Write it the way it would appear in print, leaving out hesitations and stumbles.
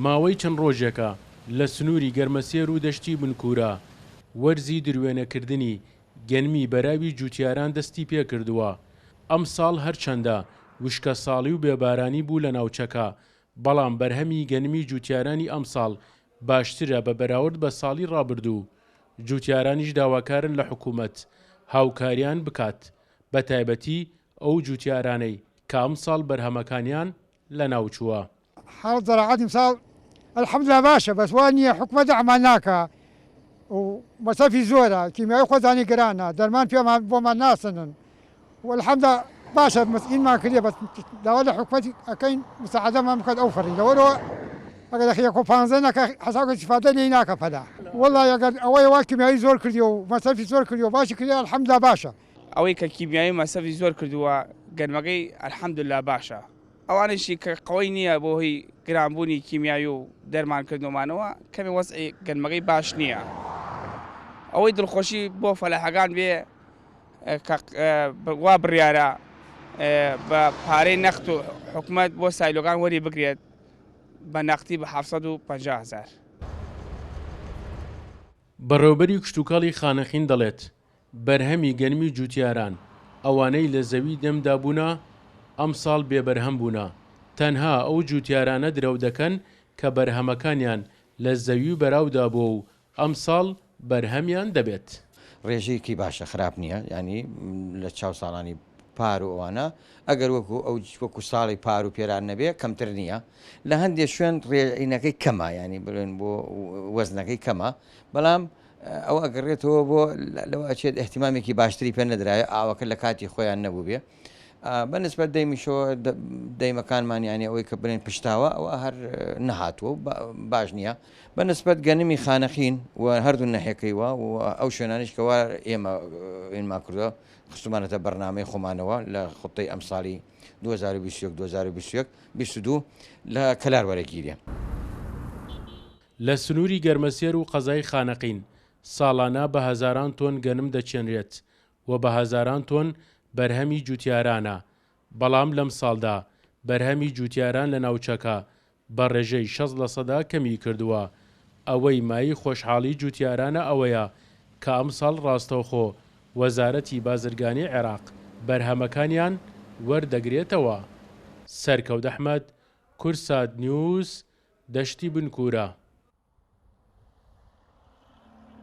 ماوەی چەند ڕۆژێکە لە سنووری گەرمەسێر و دەشتی بنکورە وەرزی دروێنەکردنی گەنمی بەراوی جوتیاران دەستی پێکردووە. ئەم ساڵ هەرچەندە وشکە ساڵی و بێبارانی بوو لە ناوچەکە، بەڵام بەرهەمی گەنمی جوتیارانی ئەم ساڵ باشترە بە بەراورد بە ساڵی ڕابردوو. جوتیارانیش داواکارن لە حکوومەت هاوکاریان بکات، بە تایبەتی ئەو جوتیارانەی کە ئەم ساڵ بەرهەمەکانیان لە ناوچووە. حاڵ زەراعەتی ساڵ الحەمدوللا باشە، بەس وان نییە حکومەت ئەمان ناکە و مەسەفی زۆرە، کیمیاوی خۆزانی گرانە، دەرمان پێمان بۆمان ناسنن والحەمدە باشە ئینمان کردێ، بەس داوا لە حکومەتی ئەەکەین مساعدەمان بکات ئەو فەڕی لەوەرەوە ئەگەر لە خەیەک و 15 نەکە حەسابکە استیفادە لێی ناکە پەدا. وەڵڵا ئەگەر ئەوەی وا کیمیاوی زۆر کردی و مەسەفی زۆر کردی و باشی کردی الحەمدوللا باشە. ئەوەی کە کیمیاوی مەسەفی زۆر کردووە گەنمەکەی الحەمدوللا باشە. ئەوانشی کە قەوەی نییە بۆ هی گرانبوونی کیمیاوی و دەرمانکردنەوەمانەوە کەمی وەزعی گەنمەکەی باش نییە. ئەوەی دڵخۆشی بۆ فەلاحەکان بێ وا بڕیارە بە پارەی نەخت و حکومەت بۆ سایلۆکان وەری بگرێت بە نەختی بە 750,000. بەڕێوەبەری کشتوکاڵی خانەخین دەڵێت بەرهەمی گەنمی جوتیاران ئەوانەی لە زەوی دەمدا بوونە ئەم ساڵ بێبەرهەم بوونە. تەنها ئەو جوتیارانە درەو دەکەن کە بەرهەمەکانیان لە زەوی بەراودا بووە و ئەم ساڵ بەرهەمیان دەبێت. ڕێژەیەکی باشە، خراپ نییە، ینی لە چاو ساڵانی پار و ئەوانە ئەگەر وەکو ساڵی پار و پێران نەبێ کەمتر نییە. لە هەندێک شوێن ڕێعینەکەی کەمە، ینی بڵێن بۆ وەزنەکەی کەمە، بەڵام ئەو ئەگەڕێتەوە بۆ لەوە ئەچێت احتیمامێکی باشتری پێ نەدرایە ئاوەکە لە کاتی خۆیان نەبوو بێ. بەنسبەت دەیمیشەوە دەیمەکانمان یانی ئەوەی کە بڵێن پشتاوە ئەوە هەر نەهاتووە باش نییە. بەنسبەت گەنمی خانەخین و هەردوو نەحێکەیوە و ئەو شوێنانیش کەوا ئێمە ئێنما کردووە خستومانەتە بەرنامەی خۆمانەوە لە خوتەی ئەم ساڵی 2021-2022 لە کەلار وەرەگیریە. لە سنووری گەرمەسێر و قەزای خانەقین ساڵانە بە هەزاران تۆن گەنم دەچێنرێت و بە هەزاران تۆن بەرهەمی جوتیارانە، بەڵام لەم ساڵدا بەرهەمی جوتیاران لە ناوچەکە بە ڕێژەی 60% کەمی کردووە. ئەوەی مای خۆشحاڵی جوتیارانە ئەوەیە کە ئەم ساڵ ڕاستەوخۆ وەزارەتی بازرگانی عێراق بەرهەمەکانیان وەردەگرێتەوە. سەرکەوت ئەحمەد، کورسات نیوز، دەشتی بنکورە.